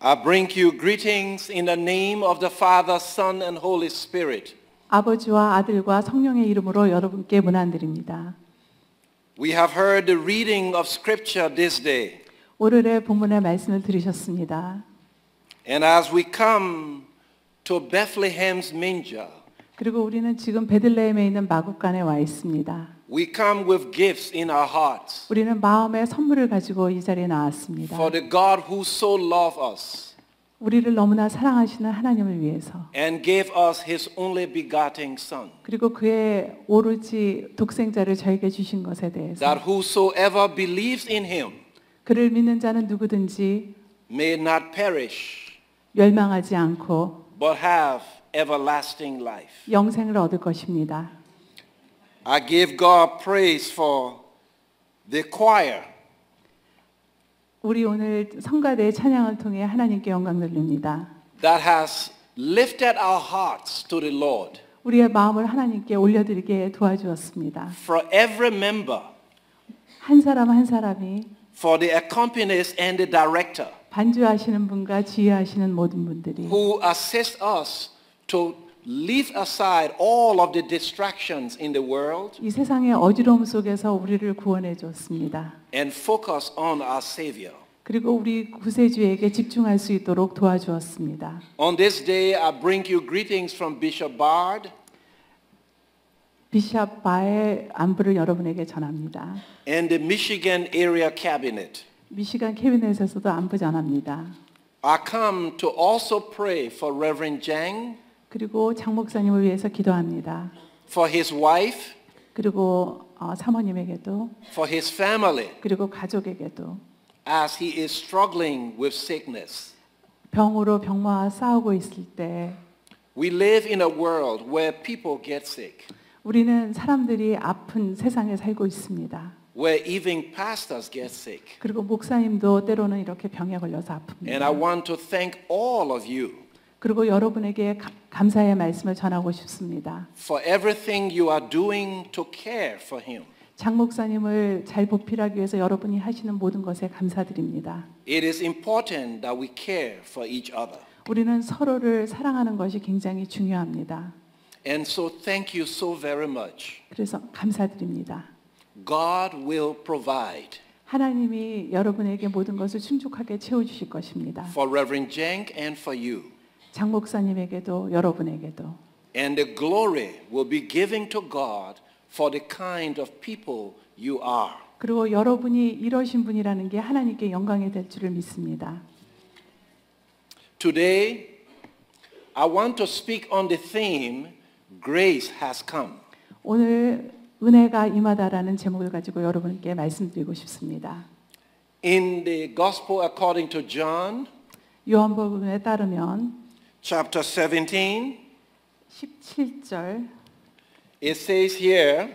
I bring you greetings in the name of the Father, Son, and Holy Spirit. 아버지와 아들과 성령의 이름으로 여러분께 문안드립니다. We have heard the reading of Scripture this day. 오늘의 본문의 말씀을 들으셨습니다. And as we come to Bethlehem's manger, 그리고 우리는 지금 베들레헴에 있는 마구간에 와 있습니다. we come with gifts in our hearts 우리는 마음의 선물을 가지고 이 자리에 나왔습니다. for the God who so loved us 우리를 너무나 사랑하시는 하나님을 위해서 and gave us His only begotten Son, 그리고 그의 오로지 독생자를 저에게 주신 것에 대해서 that whosoever believes in Him 그를 믿는 자는 누구든지 may not perish, 멸망하지 않고 but have everlasting life. 영생을 얻을 것입니다. I give God praise for the choir 우리 오늘 성가대의 찬양을 통해 하나님께 영광 돌립니다. that has lifted our hearts to the Lord. 우리의 마음을 하나님께 올려드리게 도와주었습니다. For every member, 한 사람 한 사람이 for the accompanist and the director 반주하시는 분과 지휘하시는 모든 분들이 who assist us to leave aside all of the distractions in the world 이 세상의 어지러움 속에서 우리를 구원해 줬습니다. and focus on our Savior. 그리고 우리 구세주에게 집중할 수 있도록 도와주었습니다. On this day, I bring you greetings from Bishop Bard 비숍 바의 안부를 여러분에게 전합니다. and the Michigan Area Cabinet. 미시간 캐비넷에서도 안부 전합니다. I come to also pray for Reverend Jang, 그리고 장 목사님을 위해서 기도합니다. for his wife, 그리고 사모님에게도 for his family, 그리고 가족에게도 as he is struggling with sickness. 병으로 병마와 싸우고 있을 때 We live in a world where people get sick, 우리는 사람들이 아픈 세상에 살고 있습니다. where even pastors get sick. 그리고 목사님도 때로는 이렇게 병에 걸려서 And I 아픕니다. want to thank all of you 그리고 여러분에게 감사의 말씀을 전하고 싶습니다. for everything you are doing to care for him. 장 목사님을 잘 보필하기 위해서 여러분이 하시는 모든 것에 감사드립니다. It is important that we care for each other. 우리는 서로를 사랑하는 것이 굉장히 중요합니다. And so thank you so very much. 그래서 감사드립니다. God will provide 하나님이 여러분에게 모든 것을 충족하게 채워주실 것입니다. for Reverend Jang and for you. 장 목사님에게도 여러분에게도 And the glory will be given to God for the kind of people you are. 그리고 여러분이 이러신 분이라는 게 하나님께 영광이 될 줄을 믿습니다. Today, I want to speak on the theme, Grace has come. 오늘 은혜가 임하다라는 제목을 가지고 여러분께 말씀드리고 싶습니다. In the Gospel according to John, 요한복음에 따르면 chapter 17, 17절 it says here,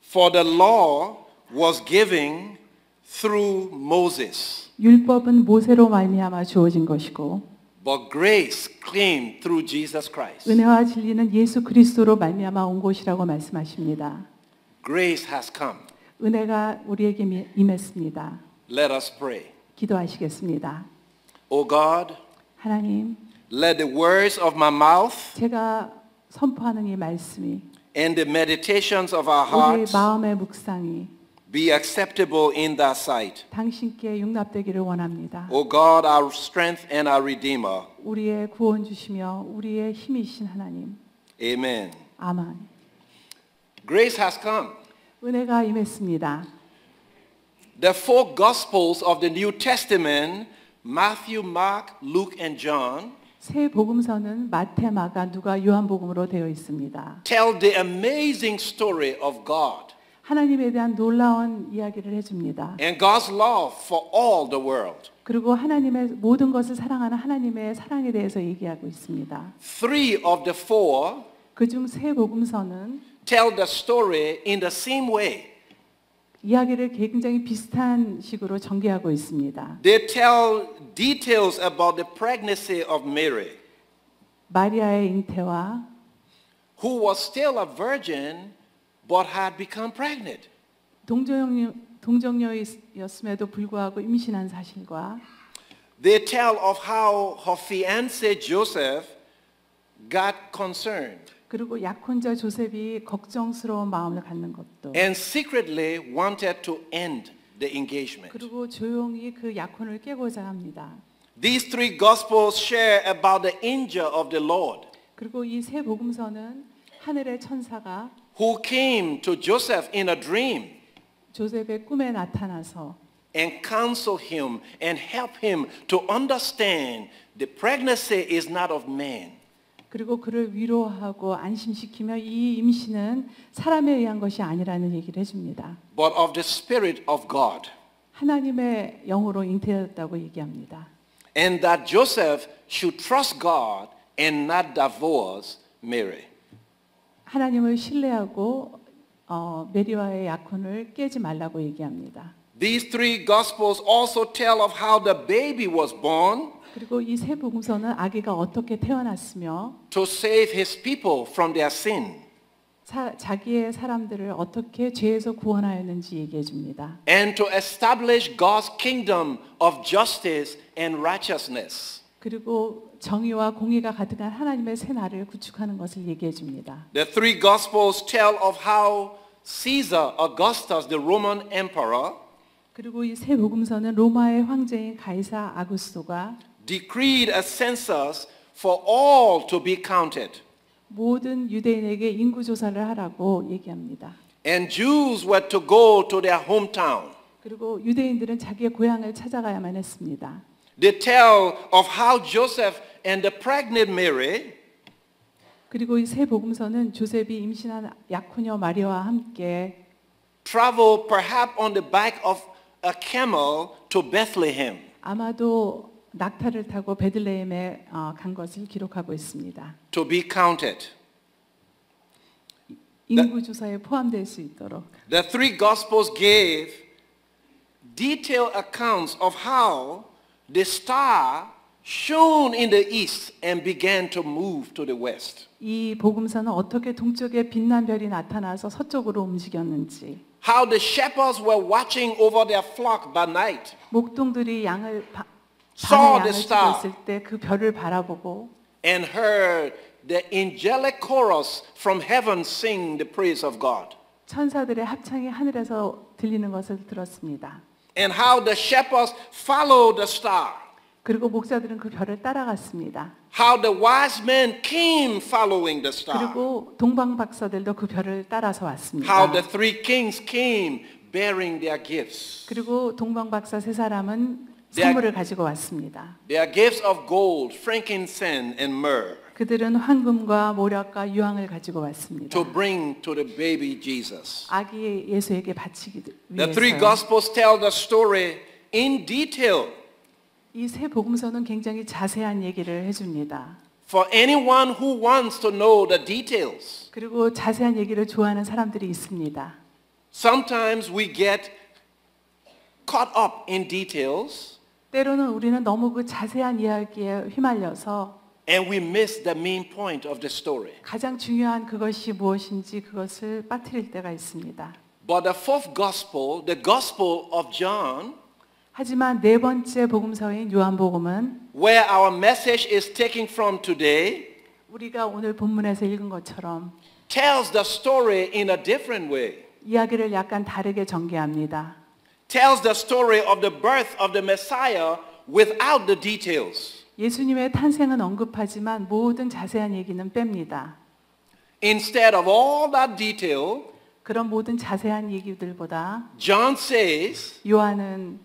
for the law was given through Moses, 율법은 모세로 말미암아 주어진 것이고 but grace came through Jesus Christ. 은혜와 진리는 예수 그리스도로 말미암아 온 것이라고 말씀하십니다. Grace has come. 은혜가 우리에게 임했습니다. Let us pray. 기도하시겠습니다. O God, 하나님, let the words of my mouth 제가 선포하는 이 말씀이 and the meditations of our 우리의 hearts 마음의 묵상이 be acceptable in thy sight. 당신께 용납되기를 원합니다. O God, our strength and our redeemer. 우리의 구원 주시며 우리의 힘이신 하나님. Amen. 아멘. Grace has come. 은혜가 임했습니다. The four Gospels of the New Testament, Matthew, Mark, Luke, and John, 새 복음서는 마태, 마가, 누가, 요한복음으로 되어 있습니다. tell the amazing story of God 하나님에 대한 놀라운 이야기를 해줍니다. and God's love for all the world. 그리고 하나님의 모든 것을 사랑하는 하나님의 사랑에 대해서 얘기하고 있습니다. Three of the four 그중 세 복음서는 tell the story in the same way. 이야기를 굉장히 비슷한 식으로 전개하고 있습니다. They tell details about the pregnancy of Mary, 마리아의 잉태와 who was still a virgin but had become pregnant. 동정녀였음에도 불구하고 임신한 사실과 they tell of how her fiancé Joseph got concerned 그리고 약혼자 조셉이 걱정스러운 마음을 갖는 것도 and secretly wanted to end the engagement. 그리고 조용히 그 약혼을 깨고자 합니다. These three gospels share about the angel of the Lord 그리고 이 세 복음서는 하늘의 천사가 who came to Joseph in a dream 조셉의 꿈에 나타나서 and counsel him and help him to understand the pregnancy is not of man, 그리고 그를 위로하고 안심시키며 이 임신은 사람에 의한 것이 아니라는 얘기를 해줍니다. but of the Spirit of God. 하나님의 영으로 잉태되었다고 얘기합니다. And that Joseph should trust God and not divorce Mary. 하나님을 신뢰하고 메리와의 약혼을 깨지 말라고 얘기합니다. These three gospels also tell of how the baby was born 그리고 이 세 복음서는 아기가 어떻게 태어났으며 to save his people from their sin 자기의 사람들을 어떻게 죄에서 구원하였는지 얘기해 줍니다. and to establish God's kingdom of justice and righteousness. 그리고 정의와 공의가 가득한 하나님의 새 나라를 구축하는 것을 얘기해 줍니다. The three gospels tell of how Caesar Augustus, the Roman emperor, 그리고 이 세 복음서는 로마의 황제인 가이사 아구스토가 decreed a census for all to be counted. 모든 유대인에게 인구 조사를 하라고 얘기합니다. And Jews were to go to their hometown. 그리고 유대인들은 자기의 고향을 찾아가야만 했습니다. They tell of how Joseph and the pregnant Mary 그리고 이 세 복음서는 조셉이 임신한 약혼녀 마리아와 함께 traveled perhaps on the back of a camel to Bethlehem. 아마도 낙타를 타고 베들레헴에 간 것을 기록하고 있습니다. To be counted. 인구 조사에 포함될 수 있도록. The three gospels gave detailed accounts of how the star shone in the east and began to move to the west. 이 복음서는 어떻게 동쪽에 빛난 별이 나타나서 서쪽으로 움직였는지, How the shepherds were watching over their flock by night. 목동들이 양을 Saw 밤에 the 양을 star. 치고 있을 때 그 별을 바라보고 And heard the angelic chorus from heaven sing the praise of God. 천사들의 합창이 하늘에서 들리는 것을 들었습니다. And how the shepherds followed the star. 그리고 목자들은 그 별을 따라갔습니다. How the wise men came following the star. 그리고 동방 박사들도 그 별을 따라서 왔습니다. How the three kings came bearing their gifts. 그리고 동방 박사 세 사람은 They 선물을 가지고 왔습니다. Their gifts of gold, frankincense, and myrrh 그들은 황금과 모략과 유황을 가지고 왔습니다. to bring to the baby Jesus. 아기 예수에게 바치기 The three 위해서요. gospels tell the story in detail. 이 세 복음서는 굉장히 자세한 얘기를 해줍니다. For anyone who wants to know the details. 그리고 자세한 얘기를 좋아하는 사람들이 있습니다. Sometimes we get caught up in details 때로는 우리는 너무 그 자세한 이야기에 휘말려서 and we miss the main point of the story. 가장 중요한 그것이 무엇인지 그것을 빠뜨릴 때가 있습니다. But the fourth gospel, the gospel of John, 하지만 네 번째 복음서인 요한복음은 where our message is taken from today, 우리가 오늘 본문에서 읽은 것처럼 tells the story in a different way. 이야기를 약간 다르게 전개합니다. Tells the story of the birth of the Messiah without the details. 예수님의 탄생은 언급하지만 모든 자세한 얘기는 뺍니다. Instead of all that detail, 그런 모든 자세한 얘기들보다 John says, 요한은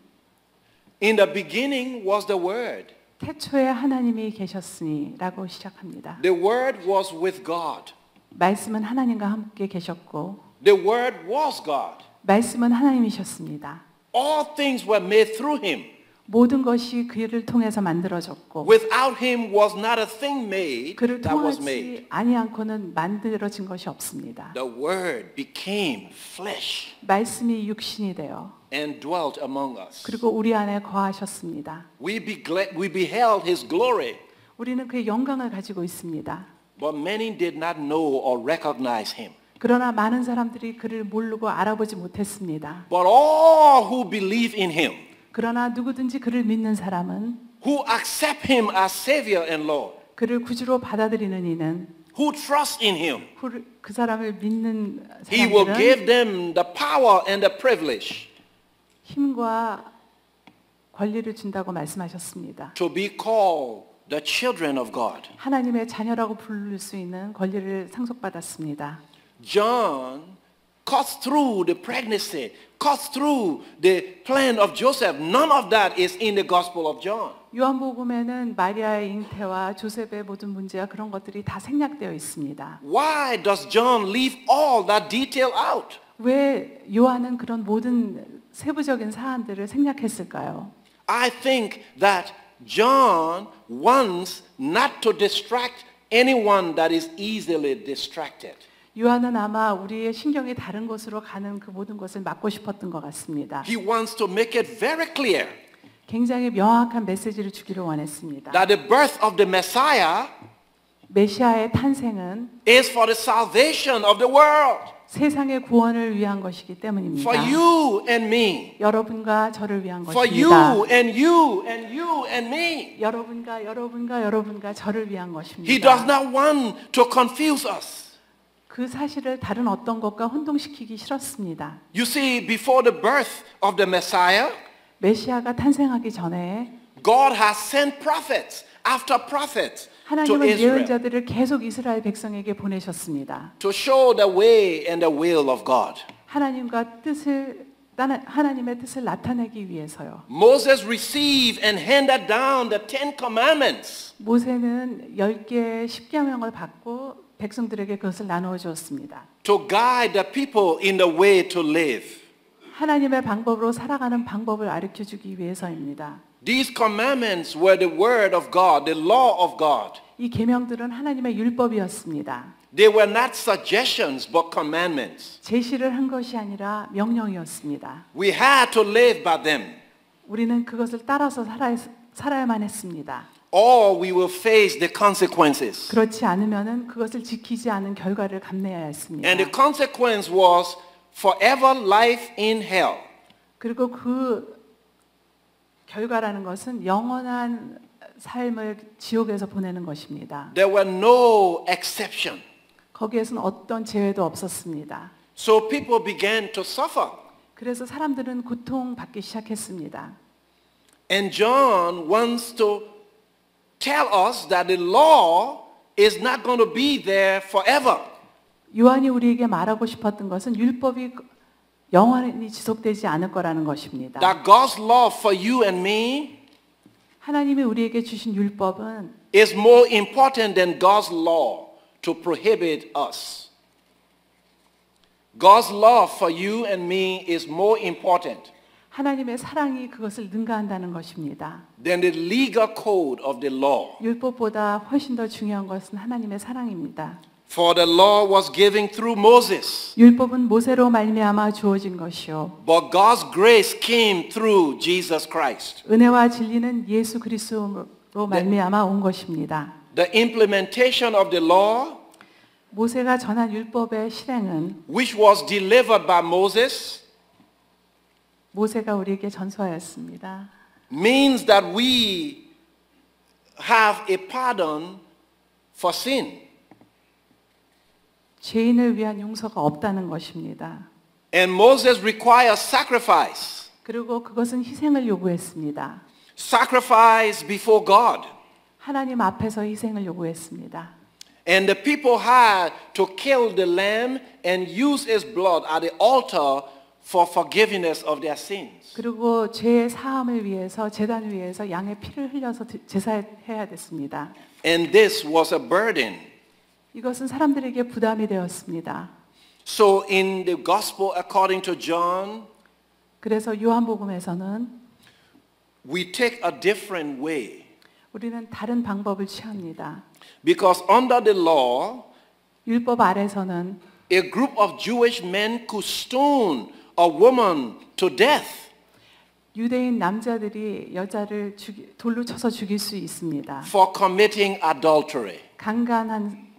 in the beginning was the Word. 태초에 하나님이 계셨으니 라고 시작합니다. The Word was with God. 말씀은 하나님과 함께 계셨고 The Word was God. 말씀은 하나님이셨습니다. All things were made through Him. 모든 것이 그를 통해서 만들어졌고 Without Him was not a thing made 그를 that was made. 통하지 아니않고는 만들어진 것이 없습니다. The Word became flesh 말씀이 육신이 되어 and dwelt among us. 그리고 우리 안에 거하셨습니다. We beheld His glory, 우리는 그의 영광을 가지고 있습니다. but many did not know or recognize Him. 그러나 많은 사람들이 그를 모르고 알아보지 못했습니다. But all who believe in Him 그러나 누구든지 그를 믿는 사람은 who accept him as Savior and Lord, 그를 구주로 받아들이는 이는 who trust in him, 그 사람을 믿는 he will 사람들은 give them the power and the privilege 힘과 권리를 준다고 말씀하셨습니다. to be called the children of God. 하나님의 자녀라고 부를 수 있는 권리를 상속받았습니다. John cuts through the pregnancy, cuts through the plan of Joseph. None of that is in the Gospel of John. 요한복음에는 마리아의 잉태와 조셉의 모든 문제와 그런 것들이 다 생략되어 있습니다. Why does John leave all that detail out? 왜 요한은 그런 모든 세부적인 사안들을 생략했을까요? I think that John wants not to distract anyone that is easily distracted. 요한은 아마 우리의 신경이 다른 곳으로 가는 그 모든 것을 막고 싶었던 것 같습니다. He wants to make it very clear 굉장히 명확한 메시지를 주기를 원했습니다. that the birth of the Messiah 메시아의 탄생은 is for the salvation of the world, 세상의 구원을 위한 것이기 때문입니다. for you and me, 여러분과 저를 위한 for 것입니다. you and you and you and me. 여러분과 저를 위한 것입니다. He does not want to confuse us. 그 사실을 다른 어떤 것과 혼동시키기 싫었습니다. You see, before the birth of the Messiah, 메시아가 탄생하기 전에 God has sent prophets after prophets to 하나님은 Israel 예언자들을 계속 이스라엘 백성에게 보내셨습니다. to show the way and the will of God. 하나님의 뜻을 나타내기 위해서요. Moses received and handed down the 10 commandments. 모세는 10개의 십계명을 받고 백성들에게 그것을 나누어 주었습니다. To guide the people in the way to live. 하나님의 방법으로 살아가는 방법을 가르쳐 주기 위해서입니다. These commandments were the word of God, the law of God. 이 계명들은 하나님의 율법이었습니다. They were not suggestions but commandments. 제시를 한 것이 아니라 명령이었습니다. We had to live by them. 우리는 그것을 따라서 살아야만 했습니다. Or we will face the consequences. 그렇지 않으면은 그것을 지키지 않은 결과를 감내해야 했습니다. And the consequence was forever life in hell. 그리고 그 결과라는 것은 영원한 삶을 지옥에서 보내는 것입니다. There were no exception. 거기에서는 어떤 제외도 없었습니다. So people began to suffer. 그래서 사람들은 고통받기 시작했습니다. And John wants to tell us that the law is not going to be there forever. 요한이 우리에게 말하고 싶었던 것은 율법이 영원히 지속되지 않을 거라는 것입니다. That God's love for you and me 하나님이 우리에게 주신 율법은 is more important than God's law to prohibit us. God's love for you and me is more important 하나님의 사랑이 그것을 능가한다는 것입니다. than the legal code of the law. 율법보다 훨씬 더 중요한 것은 하나님의 사랑입니다. For the law was given through Moses, 율법은 모세로 말미암아 주어진 것이요. but God's grace came through Jesus Christ. 은혜와 진리는 예수 그리스도로 말미암아 온 것입니다. The implementation of the law, 모세가 전한 율법의 실행은 which was delivered by Moses, 모세가 우리에게 전수하였습니다. means that we have a pardon for sin. 죄인을 위한 용서가 없다는 것입니다. And Moses requires sacrifice. 그리고 그것은 희생을 요구했습니다. Sacrifice before God. 하나님 앞에서 희생을 요구했습니다. And the people had to kill the lamb and use its blood at the altar for forgiveness of their sins. 그리고 죄의 사함을 위해서 제단 위에서 양의 피를 흘려서 제사해야 됐습니다. And this was a burden. 이것은 사람들에게 부담이 되었습니다. So in the gospel according to John, 그래서 요한복음에서는 we take a different way. 우리는 다른 방법을 취합니다. Because under the law, 율법 아래서는 a group of Jewish men could stone a woman to death. 유대인 남자들이 여자를 돌로 쳐서 죽일 수 있습니다. For committing adultery. 강간한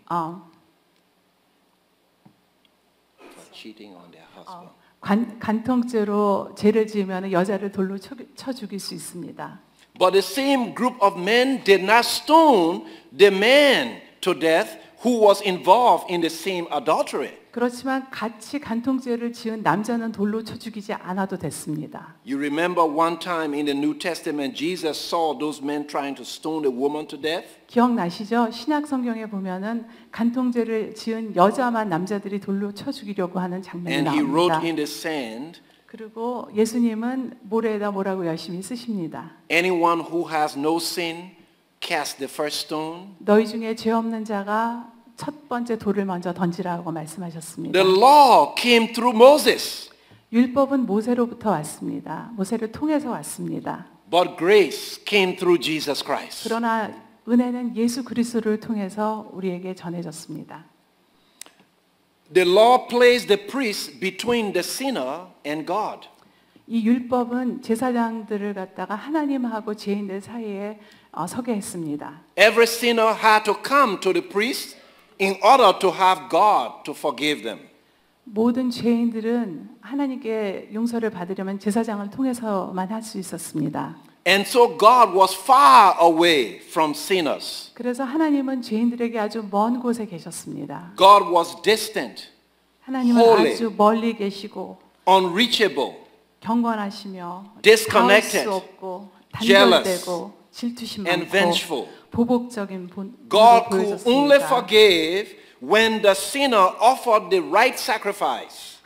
For cheating on their husband. 간통죄로 죄를 지으면 여자를 돌로 쳐 죽일 수 있습니다. But the same group of men did not stone the man to death who was involved in the same adultery. 그렇지만 같이 간통죄를 지은 남자는 돌로 쳐 죽이지 않아도 됐습니다. You remember one time in the New Testament, Jesus saw those men trying to stone a woman to death? 기억나시죠? 신약 성경에 보면은 간통죄를 지은 여자만 남자들이 돌로 쳐 죽이려고 하는 장면이 And he 나옵니다. wrote in the sand, 그리고 예수님은 모래에다 뭐라고 열심히 쓰십니다. anyone who has no sin, cast the first stone. 너희 중에 죄 없는 자가 첫 번째 돌을 먼저 던지라고 말씀하셨습니다. The law came through Moses, 율법은 모세로부터 왔습니다. 모세를 통해서 왔습니다. but grace came through Jesus Christ. 그러나 은혜는 예수 그리스도를 통해서 우리에게 전해졌습니다. The law placed the priest between the sinner and God. 이 율법은 제사장들을 갖다가 하나님하고 죄인들 사이에 서게 했습니다. Every sinner had to come to the priest in order to have God to forgive them. 모든 죄인들은 하나님께 용서를 받으려면 제사장을 통해서만 할 수 있었습니다. And so God was far away from sinners. 그래서 하나님은 죄인들에게 아주 먼 곳에 계셨습니다. God was distant, 하나님은 holy, 아주 멀리 계시고 unreachable, 경건하시며 disconnected, 닿을 수 없고 jealous, 단절되고 질투심 and 많고 vengeful. 보복적인 God 본을 could only 보여줬습니다. forgive when the sinner offered the right sacrifice.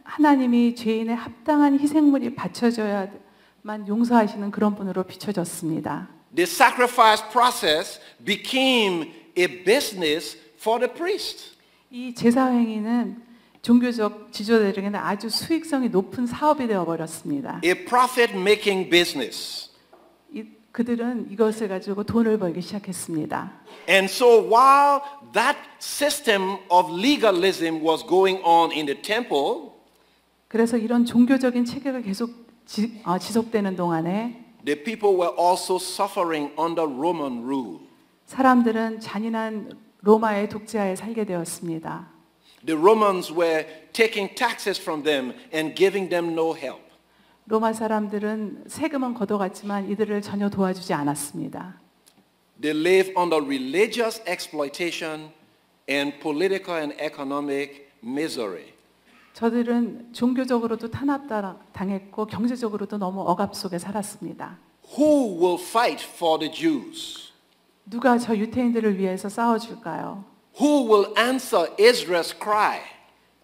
하나님이 죄인의 합당한 희생물이 바쳐져야만 용서하시는 그런 분으로 비춰졌습니다. The sacrifice process became a business for the priest. 이 제사 행위는 종교적 지도자들에게는 아주 수익성이 높은 사업이 되어 버렸습니다. A profit-making business. 그들은 이것을 가지고 돈을 벌기 시작했습니다. And so while that system of legalism was going on in the temple, 그래서 이런 종교적인 체계가 계속 지속되는 동안에 the people were also suffering under Roman rule. 사람들은 잔인한 로마의 독재하에 살게 되었습니다. The Romans were taking taxes from them and giving them no help. 로마 사람들은 세금은 걷어갔지만 이들을 전혀 도와주지 않았습니다. They lived under religious exploitation and political and economic misery. 저들은 종교적으로도 탄압당했고 경제적으로도 너무 억압 속에 살았습니다. Who will fight for the Jews? 누가 저 유태인들을 위해서 싸워줄까요? Who will answer Israel's cry?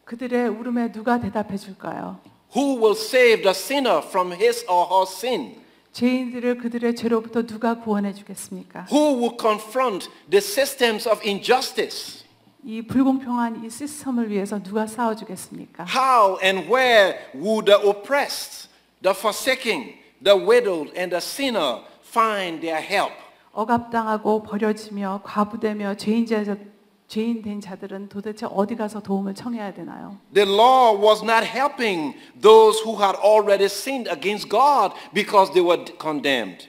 그들의 울음에 누가 대답해 줄까요? Who will save the sinner from his or her sin? 죄인들을 그들의 죄로부터 누가 구원해 주겠습니까? Who will confront the systems of injustice? 이 불공평한 이 시스템을 위해서 누가 싸워 주겠습니까? How and where would the oppressed, the forsaken, the widowed, and the sinner find their help? 억압당하고 버려지며 과부되며 죄인 된 자들은 도대체 어디 가서 도움을 청해야 되나요? The law was not helping those who had already sinned against God because they were condemned.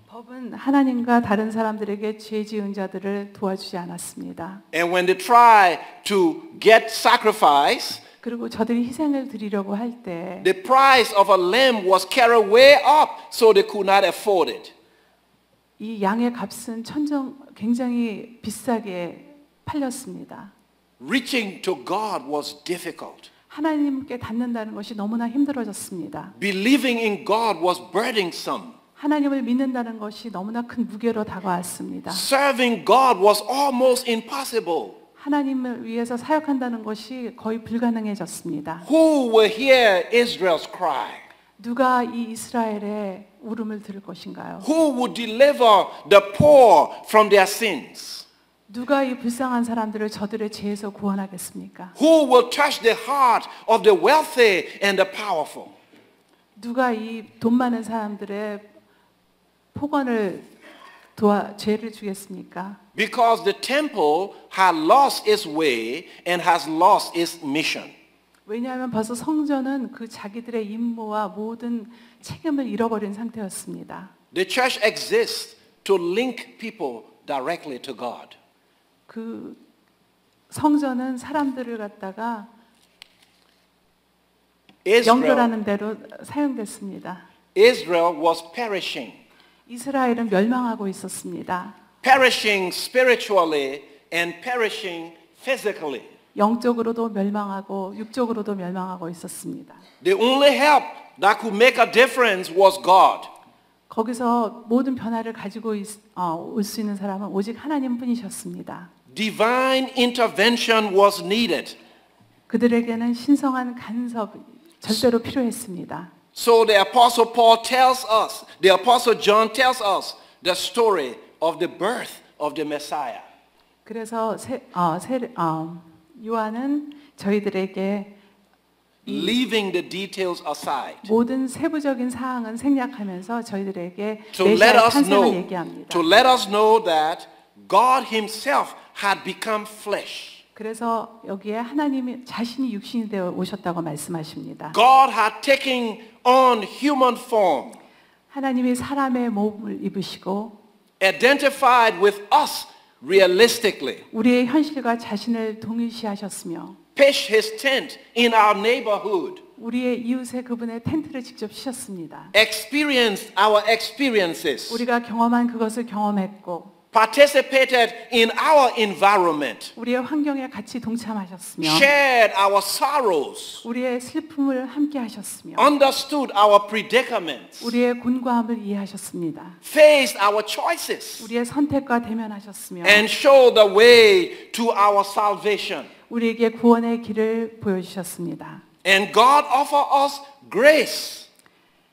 법은 하나님과 다른 사람들에게 죄 지은 자들을 도와주지 않았습니다. And when they try to get sacrifice, 그리고 저들이 희생을 드리려고 할 때 the price of a lamb was carried way up so they could not afford it. 이 양의 값은 굉장히 비싸게 팔렸습니다. Reaching to God was difficult. 하나님께 닿는다는 것이 너무나 힘들어졌습니다. Believing in God was burdensome. 하나님을 믿는다는 것이 너무나 큰 무게로 다가왔습니다. Serving God was almost impossible. 하나님을 위해서 사역한다는 것이 거의 불가능해졌습니다. Who will hear Israel's cry? 누가 이 이스라엘의 울음을 들을 것인가요? Who will deliver the poor from their sins? 누가 이 불쌍한 사람들을 저들의 죄에서 구원하겠습니까? Who will touch the heart of the wealthy and the powerful? 누가 이 돈 많은 사람들의 폭언을 죄를 주겠습니까? Because the temple had lost its way and has lost its mission. 왜냐하면 벌써 성전은 그 자기들의 임무와 모든 책임을 잃어버린 상태였습니다. The church exists to link people directly to God. 그 성전은 사람들을 갖다가 연결하는 대로 사용됐습니다. Israel was perishing. 이스라엘은 멸망하고 있었습니다. perishing spiritually and perishing physically. 영적으로도 멸망하고 육적으로도 멸망하고 있었습니다. The only help that could make a difference was God. 거기서 모든 변화를 가지고 올 수 있는 사람은 오직 하나님뿐이셨습니다. Divine intervention was needed. 그들에게는 신성한 간섭 절대로 필요했습니다. So the Apostle Paul tells us, the Apostle John tells us the story of the birth of the Messiah. 그래서 요한은 저희들에게 Leaving the details aside. 모든 세부적인 사항은 생략하면서 저희들에게 To let 메시아의 us 탄생을 know, 얘기합니다. to let us know that God himself had become flesh. 그래서 여기에 하나님이 자신이 육신이 되어 오셨다고 말씀하십니다. God had taken on human form, 하나님이 사람의 몸을 입으시고 identified with us realistically, 우리의 현실과 자신을 동일시하셨으며 pitched his tent in our neighborhood, 우리의 이웃에 그분의 텐트를 직접 치셨습니다. experienced our experiences, 우리가 경험한 그것을 경험했고 participated in our environment, 우리의 환경에 같이 동참하셨으며 shared our sorrows, 우리의 슬픔을 함께 하셨으며 understood our predicaments, 우리의 곤고함을 이해하셨습니다. faced our choices, 우리의 선택과 대면하셨으며 and showed the way to our salvation. 우리에게 구원의 길을 보여주셨습니다. And God offered us grace,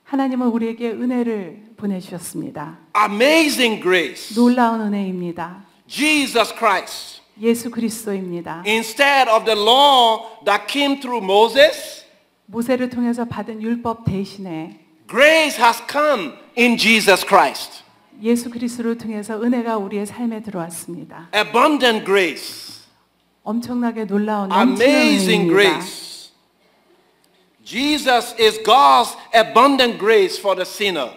하나님은 우리에게 은혜를 보내주셨습니다. amazing grace. 놀라운 은혜입니다. Jesus Christ. 예수 그리스도입니다. Instead of the law that came through Moses, 모세를 통해서 받은 율법 대신에 grace has come in Jesus Christ. 예수 그리스도를 통해서 은혜가 우리의 삶에 들어왔습니다. Abundant grace, 엄청나게 놀라운 넘치는 amazing 은혜입니다. grace. Jesus is God's abundant grace for the sinner.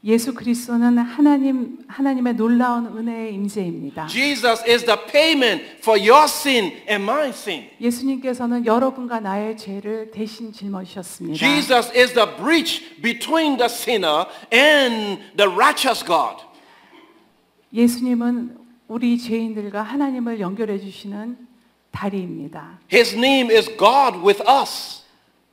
예수 그리스도는 하나님의 놀라운 은혜의 임재입니다. Jesus is the payment for your sin and my sin. 예수님께서는 여러분과 나의 죄를 대신 짊어지셨습니다. Jesus is the bridge between the sinner and the righteous God. 예수님은 우리 죄인들과 하나님을 연결해 주시는 다리입니다. His name is God with us.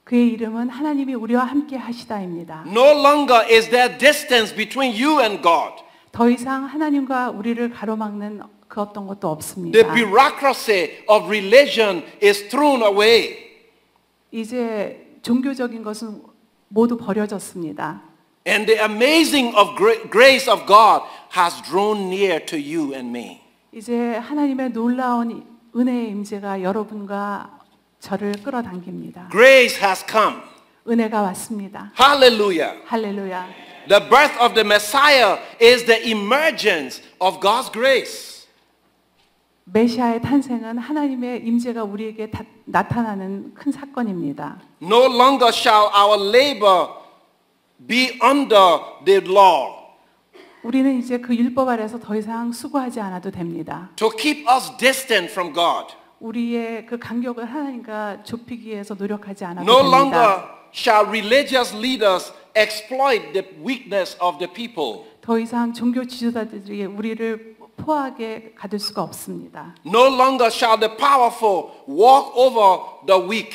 그의 이름은 하나님이 우리와 함께 하시다입니다. No longer is there distance between you and God. 더 이상 하나님과 우리를 가로막는 그 어떤 것도 없습니다. The bureaucracy of religion is thrown away. 이제 종교적인 것은 모두 버려졌습니다. And the amazing of grace of God has drawn near to you and me. 이제 하나님의 놀라운 은혜의 임재가 여러분과 저를 끌어당깁니다. Grace has come. 은혜가 왔습니다. Hallelujah. 할렐루야. The birth of the Messiah is the emergence of God's grace. 메시아의 탄생은 하나님의 임재가 우리에게 나타나는 큰 사건입니다. No longer shall our labor be under the law. 우리는 이제 그 율법 아래서 더 이상 수고하지 않아도 됩니다. To keep us distant from God. 우리의 그 간격을 하나님과 좁히기 위해서 노력하지 않아도 No 됩니다. longer shall religious leaders exploit the weakness of the people. 더 이상 종교 지도자들이 우리를 포하게 가둘 수가 없습니다. No longer shall the powerful walk over the weak.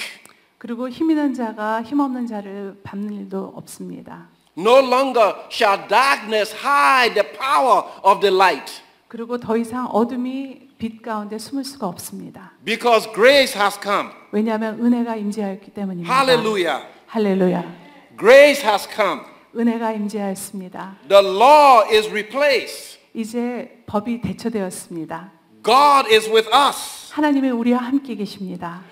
그리고 힘 있는 자가 힘 없는 자를 밟는 일도 없습니다. No longer shall darkness hide the power of the light. 그리고 더 이상 어둠이 빛 가운데 숨을 수가 없습니다. Because grace has come. 왜냐하면 은혜가 임재하였기 때문입니다. Hallelujah. 할렐루야. Grace has come. 은혜가 임재하였습니다. The law is replaced. 이제 법이 대처되었습니다. God is with us. 하나님이 우리와 함께 계십니다.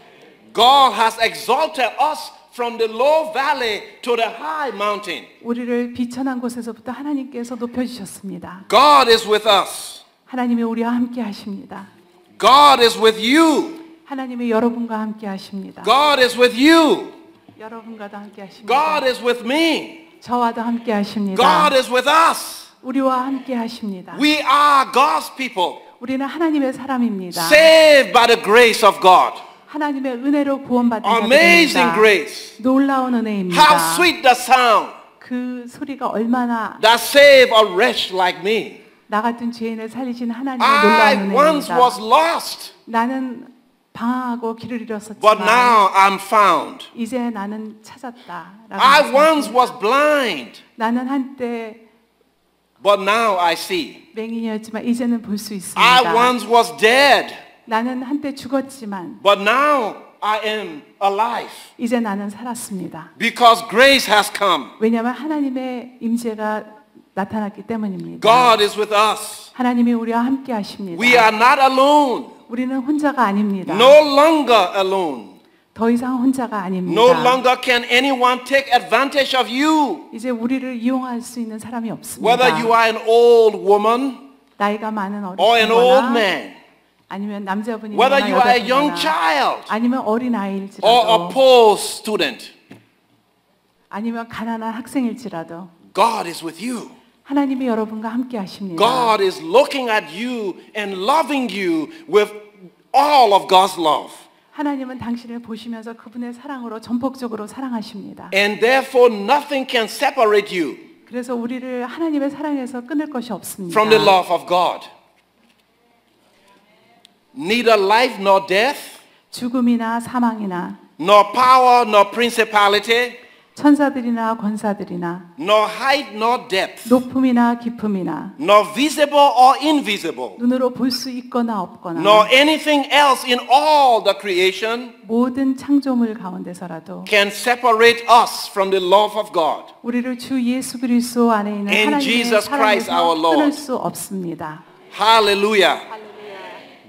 God has exalted us from the low valley to the high mountain. 우리를 비천한 곳에서부터 하나님께서 높여주셨습니다. God is with us. 하나님이 우리와 함께 하십니다. God is with you. 하나님이 여러분과 함께 하십니다. God is with you. 여러분과도 함께 하십니다. God is with me. 저와도 함께 하십니다. God is with us. 우리와 함께 하십니다. We are God's people. 우리는 하나님의 사람입니다. Saved by the grace of God. 하나님의 은혜로 구원받은 Amazing 자들입니다. grace. 놀라운 은혜입니다. How sweet the sound. 그 그 소리가 얼마나 that save a wretch like me. 나 같은 죄인을 살리신 하나님의 I 놀라운 once 은혜입니다. was lost, 나는 방황하고 길을 but 잃었었지만 now I'm found. 이제 나는 찾았다. I once was blind, 나는 한때 but now I see. 맹인이었지만 이제는 볼 수 I 있습니다. once was dead, 나는 한때 죽었지만 but now I am alive 이제 나는 살았습니다. because grace has come. 왜냐하면 하나님의 임재가 나타났기 때문입니다. God is with us. 하나님이 우리와 함께 하십니다. We are not alone, 우리는 혼자가 아닙니다. no longer alone. 더 이상 혼자가 아닙니다. No longer can anyone take advantage of you. 이제 우리를 이용할 수 있는 사람이 없습니다. Whether you are an old woman 나이가 많은 or an old 어린이거나 man, 아니면 남자분이거나 whether you are a young 여자분이거나 child 아니면 or a 어린아이일지라도 poor student, 아니면 가난한 학생일지라도 God is with you. 하나님이 여러분과 함께 하십니다. God is looking at you and loving you with all of God's love. 하나님은 당신을 보시면서 그분의 사랑으로 전폭적으로 사랑하십니다. And therefore nothing can separate you 그래서 우리를 하나님의 사랑에서 끊을 것이 없습니다. from the love of God. Neither life nor death, 죽음이나 사망이나 nor power nor principality, 천사들이나 권사들이나 nor height nor depth, 높음이나 깊음이나 nor visible or invisible, 눈으로 볼 수 있거나 없거나 nor anything else in all the creation 모든 창조물 가운데서라도 can separate us from the love of God. 우리를 주 예수 그리스도 안에 있는 In 하나님의 Jesus Christ our 사랑에서 Lord. 끊을 수 없습니다. Hallelujah.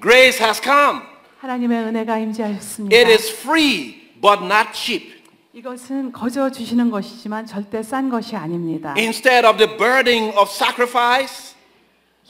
Grace has come. 하나님의 은혜가 임재하셨습니다. It is free but not cheap. 이것은 거저 주시는 것이지만 절대 싼 것이 아닙니다. Instead of the burden of sacrifice,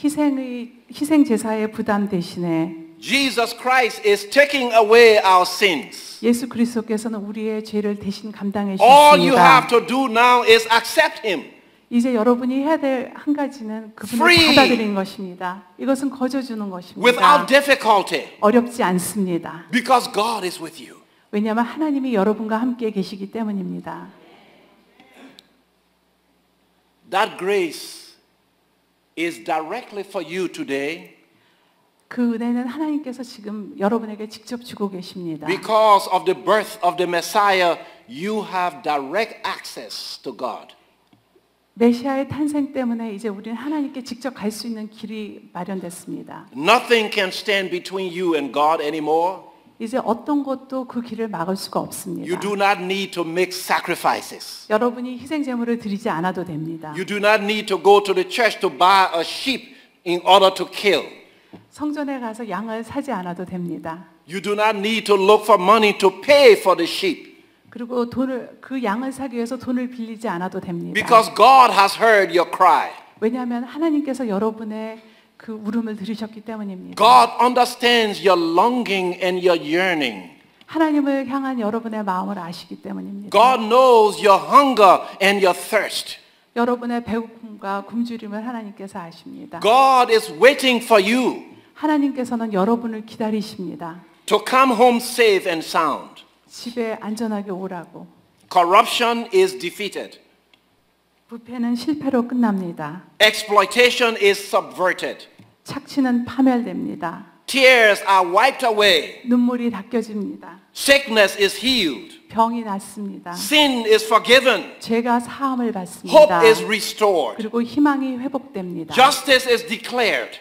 희생 제사의 부담 대신에 Jesus Christ is taking away our sins. 예수 그리스도께서는 우리의 죄를 대신 감당해 All you have 주셨습니다. to do now is accept Him. 이제 여러분이 해야 될 한 가지는 그분을 Free. 받아들이는 것입니다. 이것은 거저 주는 것입니다. Without difficulty, 어렵지 않습니다. because God is with you. 왜냐하면 하나님이 여러분과 함께 계시기 때문입니다. That grace is directly for you today 그 은혜는 하나님께서 지금 여러분에게 직접 주고 계십니다. because of the birth of the Messiah. You have direct access to God. 메시아의 탄생 때문에 이제 우리는 하나님께 직접 갈 수 있는 길이 마련됐습니다. Nothing can stand between you and God anymore. 이제 어떤 것도 그 길을 막을 수가 없습니다. You do not need to make sacrifices. 여러분이 희생 제물을 드리지 않아도 됩니다. You do not need to go to the church to buy a sheep in order to kill. 성전에 가서 양을 사지 않아도 됩니다. You do not need to look for money to pay for the sheep. 그리고 그 양을 사기 위해서 돈을 빌리지 않아도 됩니다. Because God has heard your cry. 왜냐하면 하나님께서 여러분의 그 울음을 들으셨기 때문입니다. God understands your longing and your yearning. 하나님을 향한 여러분의 마음을 아시기 때문입니다. God knows your hunger and your thirst. 여러분의 배고픔과 굶주림을 하나님께서 아십니다. God is waiting for you 하나님께서는 여러분을 기다리십니다. to come home safe and sound. 집에 안전하게 오라고. Corruption is defeated. 부패는 실패로 끝납니다. Exploitation is subverted. 착취는 파멸됩니다. Tears are wiped away. 눈물이 닦여집니다. Sickness is healed. 병이 낫습니다. Sin is forgiven. 죄가 사함을 받습니다. Hope is restored. 그리고 희망이 회복됩니다. Justice is declared.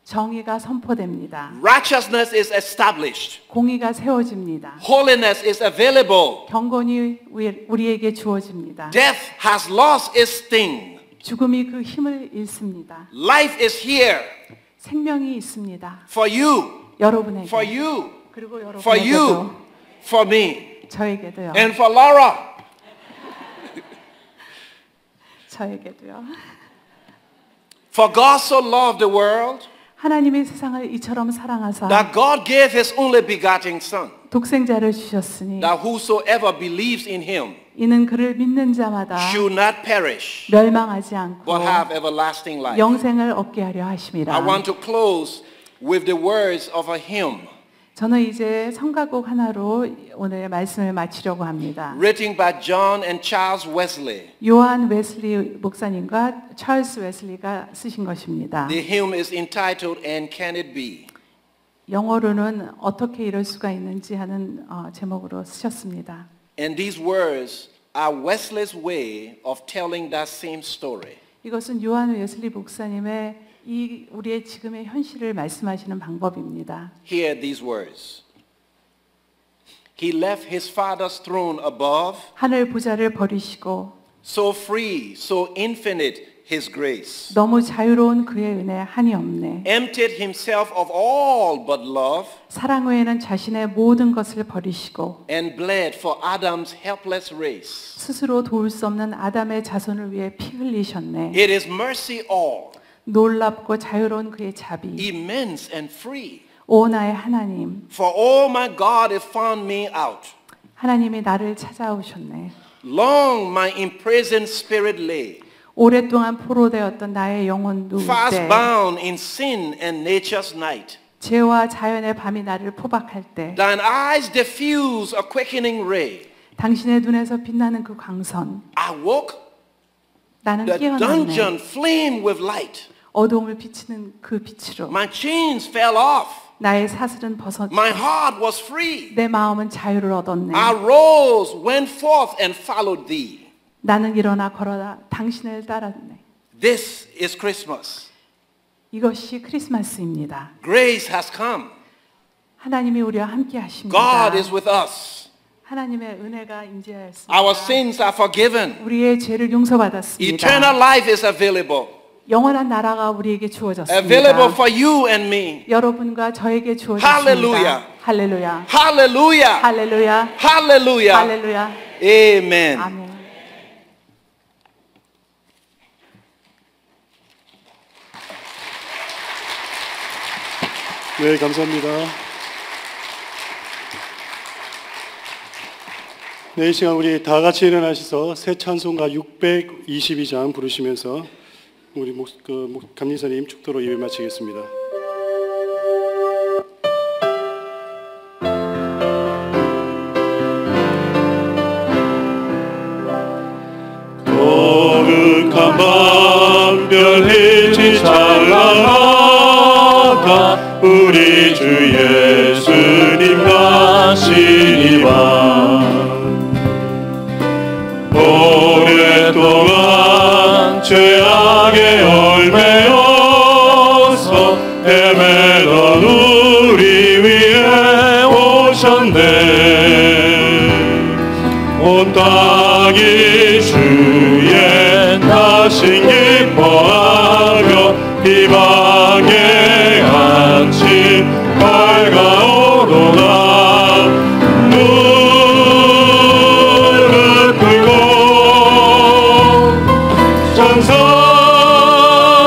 정의가 선포됩니다. Righteousness is established. 공의가 세워집니다. Holiness is available. 경건이 우리에게 주어집니다. Death has lost its sting. 죽음이 그 힘을 잃습니다. Life is here 생명이 있습니다. for you, 여러분에게 for you, 그리고 for 여러분에게도 you, for me, 저에게도요. and for Laura. 저에게도요. For God so loved the world 하나님이 세상을 이처럼 사랑하사 that God gave His only begotten Son, 독생자를 주셨으니 that whosoever believes in Him 이는 그를 믿는 자마다 should not perish, 멸망하지 않고 but have everlasting life. 영생을 얻게 하려 하심이라. I want to close with the words of a hymn. 저는 이제 성가곡 하나로 오늘 말씀을 마치려고 합니다. Written by John and Charles Wesley. 요한 웨슬리 목사님과 찰스 웨슬리가 쓰신 것입니다. The hymn is entitled And Can It Be? 영어로는 어떻게 이럴 수가 있는지 하는 제목으로 쓰셨습니다. And these words are Wesley's way of telling that same story. 이것은 요한 웨슬리 목사님의 이 우리의 지금의 현실을 말씀하시는 방법입니다. Hear these words. He left his father's throne above, 하늘 보좌를 버리시고 so free, so infinite his grace. 너무 자유로운 그의 은혜 한이 없네. Emptied himself of all but love 사랑 외에는 자신의 모든 것을 버리시고 and bled for Adam's helpless race. 스스로 도울 수 없는 아담의 자손을 위해 피 흘리셨네. It is mercy all, 놀랍고 자유로운 그의 자비. immense and free. 오 나의 하나님, For all my God has found me out. 하나님이 나를 찾아오셨네. Long my imprisoned spirit lay, 오랫동안 포로되었던 나의 영혼 fast 누울 때, bound in sin and nature's night. 죄와 자연의 밤이 나를 포박할 때, Thine eyes diffuse a quickening ray. 당신의 눈에서 빛나는 그 광선, I woke, 나는 the dungeon 깨어났네. flamed with light. 어두움을 비치는 그 빛으로 My chains fell off. 나의 사슬은 벗어졌고 My heart was free. 내 마음은 자유를 얻었네. I rose, went forth and followed thee. 나는 일어나 걸어다 당신을 따랐네. This is Christmas. 이것이 크리스마스입니다. Grace has come. 하나님이 우리와 함께 하십니다. God is with us. 하나님의 은혜가 임재하였습니다. Our sins are forgiven. 우리의 죄를 용서받았습니다. Eternal life is available. 영원한 나라가 우리에게 주어졌습니다. Available for you and me. 여러분과 저에게 주어졌습니다. Hallelujah. 할렐루야. Hallelujah. 할렐루야. Hallelujah. 할렐루야. Amen. 아멘. 네, 감사합니다. 네, 이 시간 우리 다 같이 일어나셔서 새 찬송가 622장 부르시면서 우리 감리사님 축도로 예배 마치겠습니다. 거룩한 밤별 빛이 찬란하다 우리 주 예수님 가시니라. 오랫동안 죄악에 얽매여서 헤매던 우리 위에 오셨네. 온 땅이 주의 다신 기뻐하며 비방에 같이 밝아오로다. 무릎 꿇고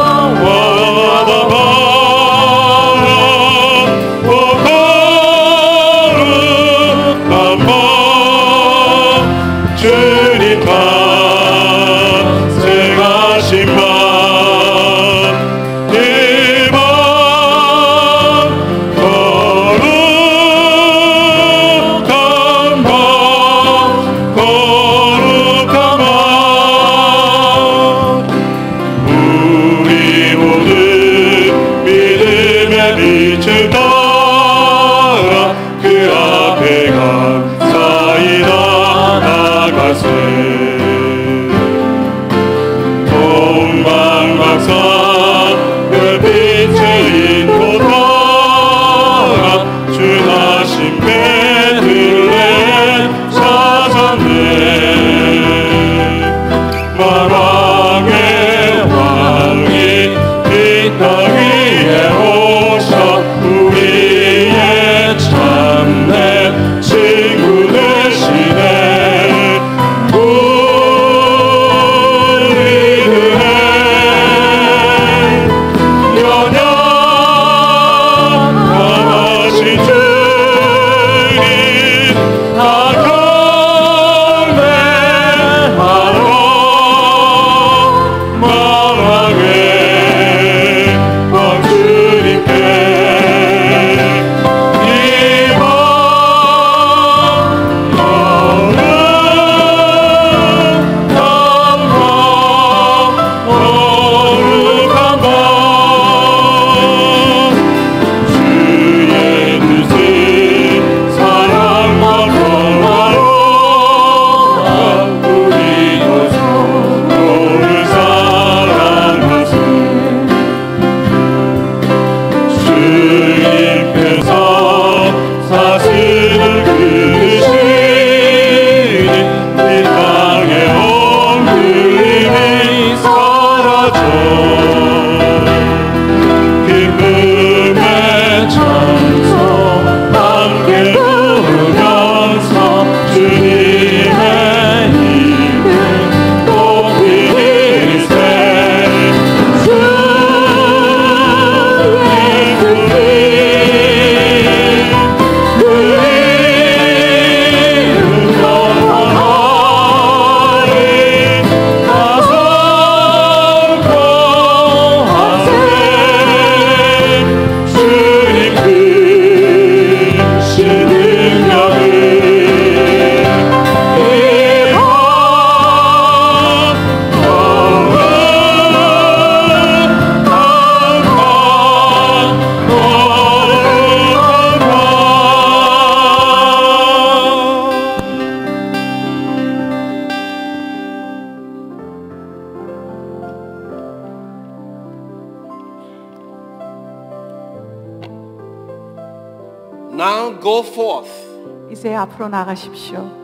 찬송하다 바라보 거룩한 밤 주님 탄생하신 밤 이 밤 거룩한 밤 거룩한 밤 우리 모두 믿음의 빛을 따라 그 앞에 감사히 나아가세. 동방박사 별빛을 잇고 따라 주 다신 베들레 찾았네. 만왕의 왕이 이 땅 위에 오셔 우리의 참된 친구 되시네. 우리들의 기쁨의 찬송 함께 부르면서 주님의 이름 높이 드리세 Now go forth, 이제 앞으로 나가십시오.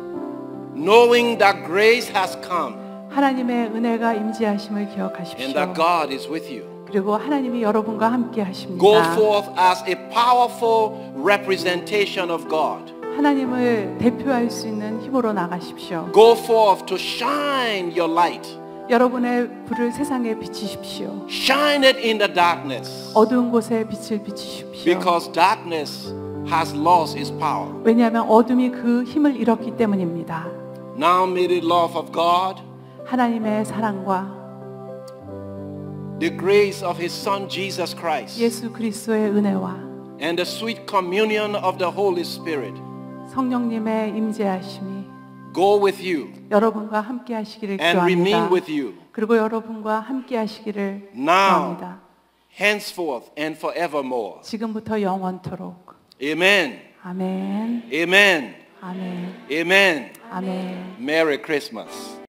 knowing that grace has come 하나님의 은혜가 임재하심을 and 기억하십시오. that God is with you. 그리고 하나님이 여러분과 함께 하십니다. Go forth as a powerful representation of God. 하나님을 대표할 수 있는 힘으로 나가십시오. Go forth to shine your light. 여러분의 불을 세상에 비치십시오. Shine it in the darkness. 어두운 곳에 빛을 비치십시오. Because darkness has lost its power. 왜냐하면 어둠이 그 힘을 잃었기 때문입니다. Now may the love of God, 하나님의 사랑과 the grace of His Son Jesus Christ, 예수 그리스도의 은혜와 and the sweet communion of the Holy Spirit 성령님의 임재하심이 go with you 여러분과 함께 하시기를 and remain 기도합니다. with you 그리고 여러분과 함께 하시기를 now, 기도합니다. henceforth and forevermore. 지금부터 영원토록. Amen. 아멘. Amen. 아멘. Amen. 아멘. Merry Christmas.